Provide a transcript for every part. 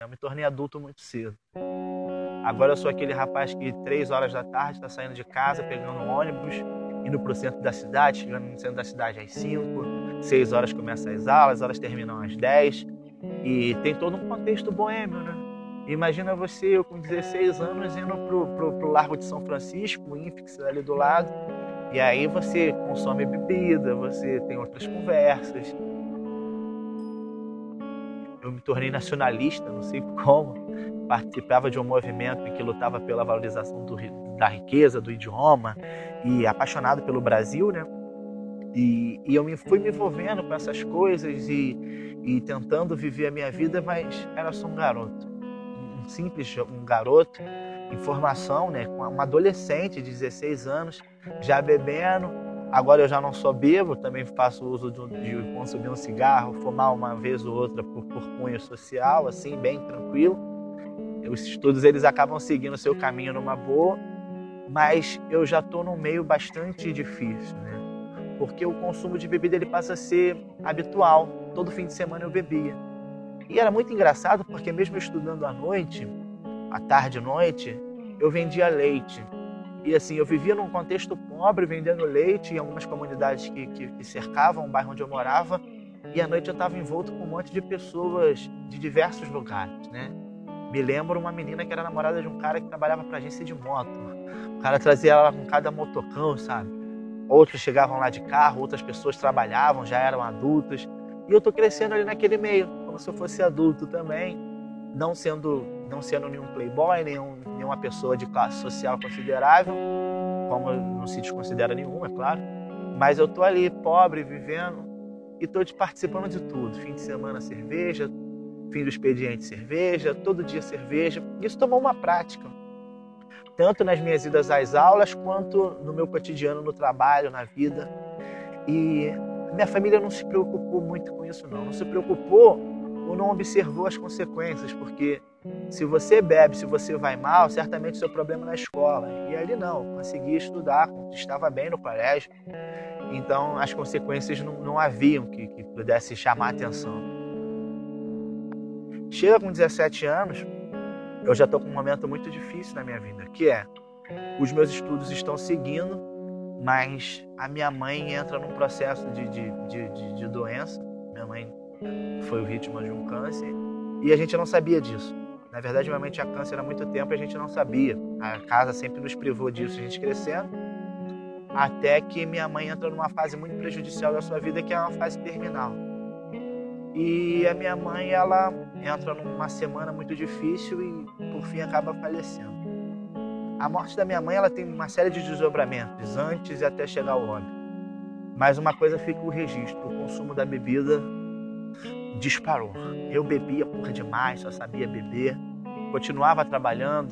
Eu me tornei adulto muito cedo. Agora eu sou aquele rapaz que 3 horas da tarde está saindo de casa, pegando um ônibus, indo para o centro da cidade, chegando no centro da cidade às 5, 6 horas começam as aulas terminam às 10, e tem todo um contexto boêmio, né? Imagina você, eu com 16 anos, indo pro Largo de São Francisco, o INFIX ali do lado, e aí você consome bebida, você tem outras conversas. Eu me tornei nacionalista, não sei como, participava de um movimento em que lutava pela valorização da riqueza, do idioma, e apaixonado pelo Brasil, né? E eu fui me envolvendo com essas coisas e tentando viver a minha vida, mas era só um garoto. Um garoto em formação, né? Com uma adolescente de 16 anos, já bebendo. Agora eu já não só bebo, também faço uso de consumir um cigarro, fumar uma vez ou outra por cunho social, assim, bem tranquilo. Os estudos eles acabam seguindo o seu caminho numa boa, mas eu já estou num meio bastante difícil, né? Porque o consumo de bebida ele passa a ser habitual. Todo fim de semana eu bebia. E era muito engraçado porque mesmo estudando à noite, à tarde e noite, eu vendia leite. E assim, eu vivia num contexto pobre vendendo leite em algumas comunidades que cercavam o bairro onde eu morava. E à noite eu estava envolto com um monte de pessoas de diversos lugares, né? Me lembro uma menina que era namorada de um cara que trabalhava para agência de moto. O cara trazia ela com cada motocão, sabe? Outros chegavam lá de carro, outras pessoas trabalhavam, já eram adultas. E eu tô crescendo ali naquele meio, como se eu fosse adulto também, não sendo nenhum playboy, nenhuma pessoa de classe social considerável, como não se desconsidera nenhuma, é claro. Mas eu tô ali, pobre, vivendo, e tô participando de tudo. Fim de semana, cerveja, fim do expediente, cerveja, todo dia cerveja. Isso tomou uma prática, tanto nas minhas idas às aulas, quanto no meu cotidiano, no trabalho, na vida. E minha família não se preocupou muito com isso, não. Não se preocupou ou não observou as consequências, porque se você bebe, se você vai mal, certamente o seu problema é na escola. E ali não, conseguia estudar, estava bem no colégio. Então as consequências não haviam que pudesse chamar a atenção. Chega com 17 anos, eu já estou com um momento muito difícil na minha vida, que é, os meus estudos estão seguindo, mas a minha mãe entra num processo de doença. Minha mãe foi vítima de um câncer e a gente não sabia disso. Na verdade, minha mãe tinha câncer há muito tempo e a gente não sabia. A casa sempre nos privou disso, a gente crescendo, até que minha mãe entra numa fase muito prejudicial da sua vida, que é uma fase terminal. E a minha mãe, ela entra numa semana muito difícil e, por fim, acaba falecendo. A morte da minha mãe, ela tem uma série de desdobramentos, antes e até chegar ao óbito. Mas uma coisa fica o registro, o consumo da bebida disparou. Eu bebia por demais, só sabia beber. Continuava trabalhava,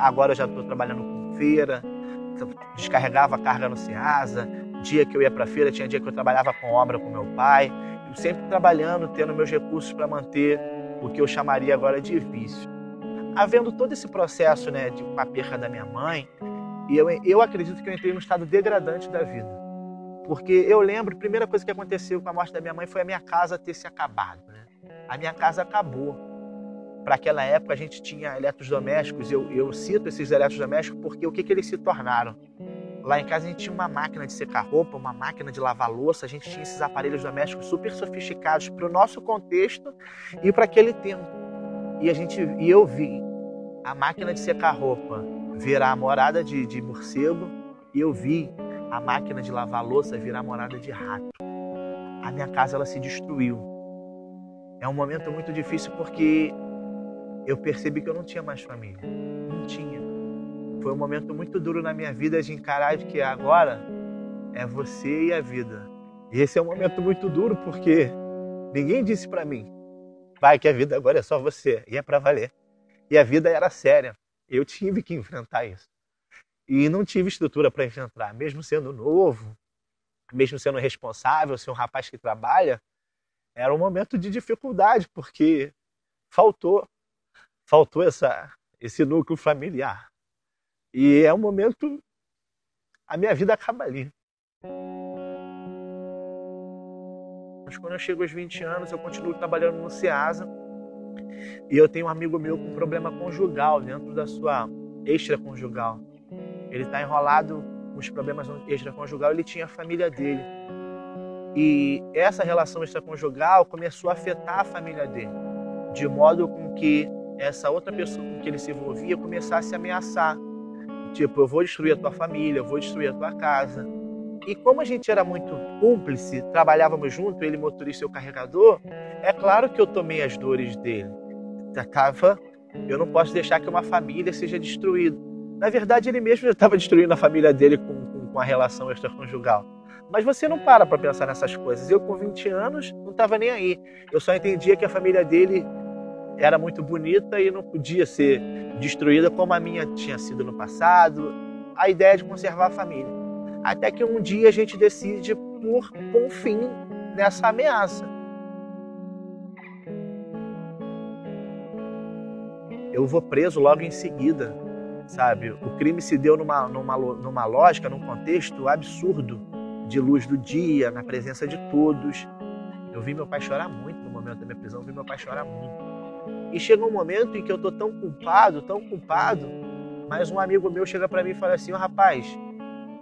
agora eu já estou trabalhando com feira, descarregava a carga no Ceasa. Dia que eu ia para feira, tinha dia que eu trabalhava com obra com meu pai. Eu sempre trabalhando, tendo meus recursos para manter o que eu chamaria agora de vício. Havendo todo esse processo, né, com a perca da minha mãe, e eu acredito que eu entrei num estado degradante da vida. Porque eu lembro, a primeira coisa que aconteceu com a morte da minha mãe foi a minha casa ter se acabado, né? A minha casa acabou. Para aquela época a gente tinha eletrodomésticos, eu cito esses eletrodomésticos porque o que eles se tornaram? Lá em casa a gente tinha uma máquina de secar roupa, uma máquina de lavar louça, a gente tinha esses aparelhos domésticos super sofisticados para o nosso contexto e para aquele tempo. E eu vi a máquina de secar roupa virar a morada de morcego, e eu vi a máquina de lavar louça virar a morada de rato. A minha casa, ela se destruiu. É um momento muito difícil porque eu percebi que eu não tinha mais família. Não tinha. Foi um momento muito duro na minha vida de encarar de que agora é você e a vida. E esse é um momento muito duro porque ninguém disse pra mim, vai, que a vida agora é só você, e é pra valer. E a vida era séria. Eu tive que enfrentar isso. E não tive estrutura para enfrentar, mesmo sendo novo, mesmo sendo responsável, ser um rapaz que trabalha, era um momento de dificuldade, porque faltou esse núcleo familiar. E é um momento, a minha vida acaba ali. Mas quando eu chego aos 20 anos, eu continuo trabalhando no Ceasa, E eu tenho um amigo meu com problema conjugal dentro da sua extraconjugal. Ele está enrolado com os problemas extraconjugal, ele tinha a família dele. E essa relação extraconjugal começou a afetar a família dele, de modo com que essa outra pessoa com que ele se envolvia começasse a ameaçar. Tipo, eu vou destruir a tua família, eu vou destruir a tua casa. E como a gente era muito cúmplice, trabalhávamos junto, ele motorista e eu carregador, é claro que eu tomei as dores dele. Eu não posso deixar que uma família seja destruída. Na verdade, ele mesmo já estava destruindo a família dele com a relação extraconjugal. Mas você não para pensar nessas coisas. Eu, com 20 anos, não estava nem aí. Eu só entendia que a família dele era muito bonita e não podia ser destruída como a minha tinha sido no passado. A ideia de conservar a família. Até que um dia a gente decide pôr um fim nessa ameaça. Eu vou preso logo em seguida, sabe? O crime se deu numa lógica, num contexto absurdo, de luz do dia, na presença de todos. Eu vi meu pai chorar muito no momento da minha prisão, eu vi meu pai chorar muito. E chega um momento em que eu tô tão culpado, mas um amigo meu chega para mim e fala assim: rapaz,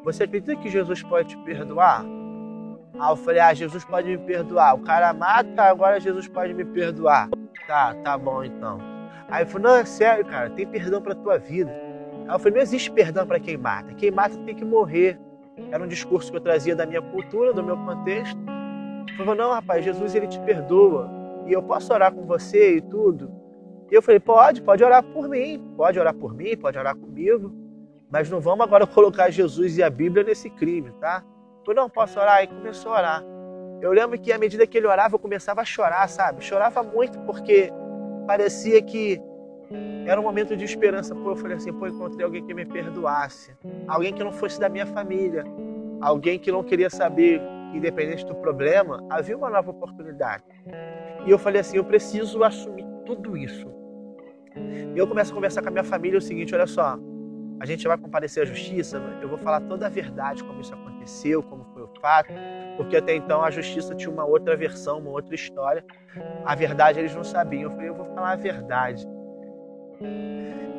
você acredita que Jesus pode te perdoar? Eu falei: Jesus pode me perdoar. O cara mata, agora Jesus pode me perdoar. Tá bom então. Aí ele falou: não, é sério, cara, tem perdão pra tua vida. Aí eu falei: não existe perdão para quem mata. Quem mata tem que morrer. Era um discurso que eu trazia da minha cultura, do meu contexto. Ele falou: não, rapaz, Jesus, ele te perdoa. E eu posso orar com você e tudo? E eu falei: pode orar por mim. Pode orar por mim, pode orar comigo. Mas não vamos agora colocar Jesus e a Bíblia nesse crime, tá? Eu falei: não, posso orar? Aí começou a orar. Eu lembro que à medida que ele orava, eu começava a chorar, sabe? Chorava muito porque parecia que era um momento de esperança. Eu falei assim: encontrei alguém que me perdoasse. Alguém que não fosse da minha família. Alguém que não queria saber que, independente do problema, havia uma nova oportunidade. E eu falei assim: eu preciso assumir tudo isso. E eu começo a conversar com a minha família o seguinte: olha só, a gente vai comparecer à justiça, eu vou falar toda a verdade, como isso aconteceu, como foi o fato, porque até então a justiça tinha uma outra versão, uma outra história. A verdade eles não sabiam. Eu falei: eu vou falar a verdade.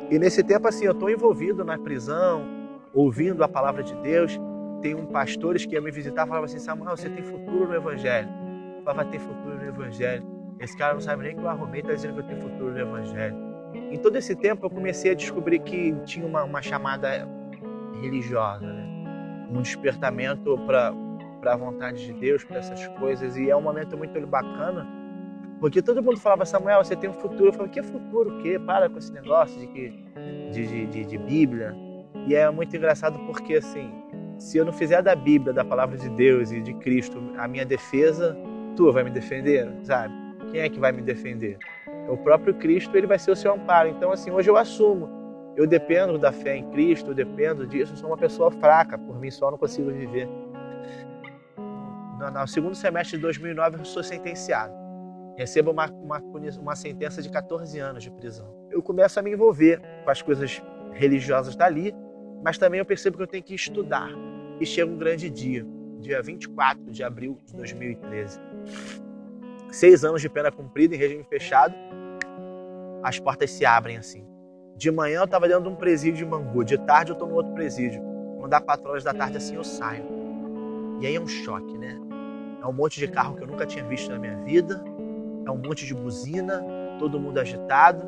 E nesse tempo, assim, eu estou envolvido na prisão, ouvindo a palavra de Deus. Tem pastores que iam me visitar e falavam assim: Samuel, você tem futuro no Evangelho. Eu falava: tem futuro no Evangelho. Esse cara não sabe nem que eu arrumei, está dizendo que eu tenho futuro no Evangelho. Em todo esse tempo, eu comecei a descobrir que tinha uma chamada religiosa, né? Um despertamento para a vontade de Deus, para essas coisas. E é um momento muito bacana, porque todo mundo falava: Samuel, você tem um futuro. Eu falava: que futuro o quê? Para com esse negócio de Bíblia. E é muito engraçado porque, assim, se eu não fizer da Bíblia, da palavra de Deus e de Cristo a minha defesa, tu vai me defender, sabe? Quem é que vai me defender? O próprio Cristo, ele vai ser o seu amparo. Então, assim, hoje eu assumo. Eu dependo da fé em Cristo, eu dependo disso. Eu sou uma pessoa fraca, por mim só eu não consigo viver. No segundo semestre de 2009, eu sou sentenciado. Recebo uma sentença de 14 anos de prisão. Eu começo a me envolver com as coisas religiosas dali, mas também eu percebo que eu tenho que estudar. E chega um grande dia 24 de abril de 2013. 6 anos de pena cumprida em regime fechado, as portas se abrem assim. De manhã eu estava dentro de um presídio de Mangu, de tarde eu estou no outro presídio. Quando dá 4 horas da tarde assim eu saio. E aí é um choque, né? É um monte de carro que eu nunca tinha visto na minha vida, é um monte de buzina, todo mundo agitado.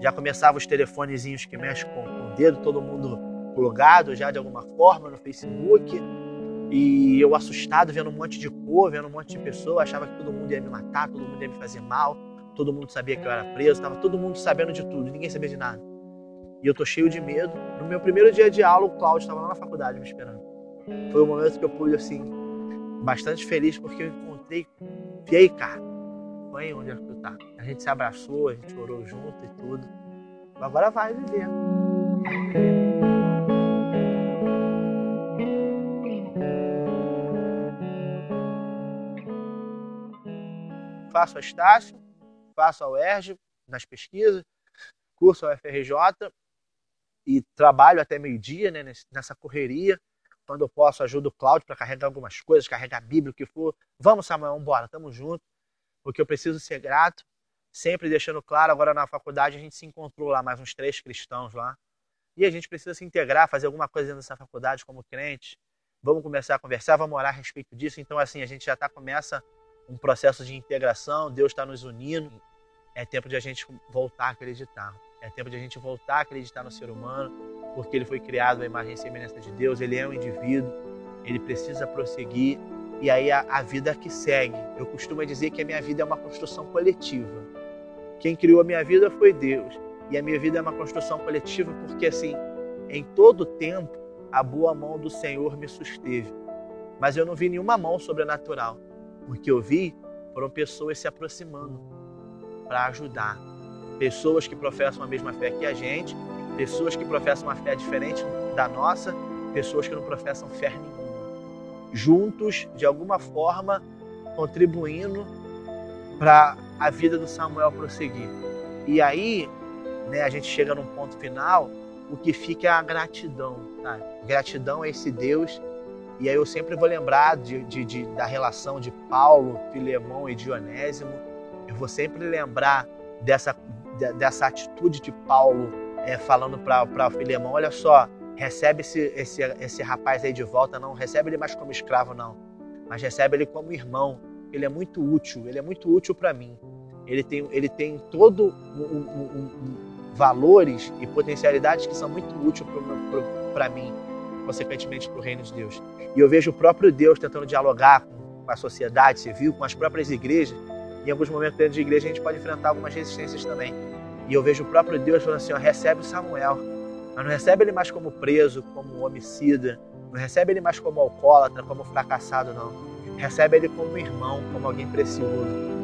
Já começavam os telefonezinhos que mexem com o dedo, todo mundo plugado já de alguma forma no Facebook. E eu assustado, vendo um monte de cor, vendo um monte de pessoa, achava que todo mundo ia me matar, todo mundo ia me fazer mal, todo mundo sabia que eu era preso, estava todo mundo sabendo de tudo, ninguém sabia de nada. E eu tô cheio de medo. No meu primeiro dia de aula, o Cláudio estava lá na faculdade me esperando. Foi um momento que eu pude, assim, bastante feliz, porque eu encontrei. E aí, cara? Foi onde é que tu tá? A gente se abraçou, a gente orou junto e tudo. Agora vai viver. Faço a Estácio, faço a UERJ nas pesquisas, curso a UFRJ e trabalho até meio-dia, né, nessa correria. Quando eu posso, ajudo o Cláudio para carregar algumas coisas, carregar a Bíblia, o que for. Vamos, Samuel, vamos embora, tamo junto, porque eu preciso ser grato. sempre deixando claro, agora na faculdade a gente se encontrou lá, mais uns 3 cristãos lá, e a gente precisa se integrar, fazer alguma coisa dentro dessa faculdade como crente, vamos começar a conversar, vamos orar a respeito disso. Então assim, a gente já começa um processo de integração, Deus está nos unindo, é tempo de a gente voltar a acreditar, é tempo de a gente voltar a acreditar no ser humano, porque ele foi criado à imagem e semelhança de Deus, ele é um indivíduo, ele precisa prosseguir, e aí a vida que segue. Eu costumo dizer que a minha vida é uma construção coletiva. Quem criou a minha vida foi Deus, e a minha vida é uma construção coletiva porque, assim, em todo tempo, a boa mão do Senhor me susteve. Mas eu não vi nenhuma mão sobrenatural. O que eu vi foram pessoas se aproximando para ajudar. Pessoas que professam a mesma fé que a gente, pessoas que professam uma fé diferente da nossa, pessoas que não professam fé nenhuma. Juntos, de alguma forma, contribuindo para a vida do Samuel prosseguir. E aí, né, a gente chega num ponto final, o que fica é a gratidão. Tá? Gratidão a esse Deus. E aí eu sempre vou lembrar da relação de Paulo, Filemão e Dionésimo. Eu vou sempre lembrar dessa atitude de Paulo falando para Filemão, olha só, recebe esse rapaz aí de volta, não recebe ele mais como escravo não, mas recebe ele como irmão. Ele é muito útil para mim. Ele tem todo valores e potencialidades que são muito úteis para mim, consequentemente para o reino de Deus. E eu vejo o próprio Deus tentando dialogar com a sociedade civil, com as próprias igrejas. Em alguns momentos dentro de igreja a gente pode enfrentar algumas resistências também. E eu vejo o próprio Deus falando assim, ó, recebe o Samuel, mas não recebe ele mais como preso, como homicida, não recebe ele mais como alcoólatra, como fracassado, não. Recebe ele como irmão, como alguém precioso.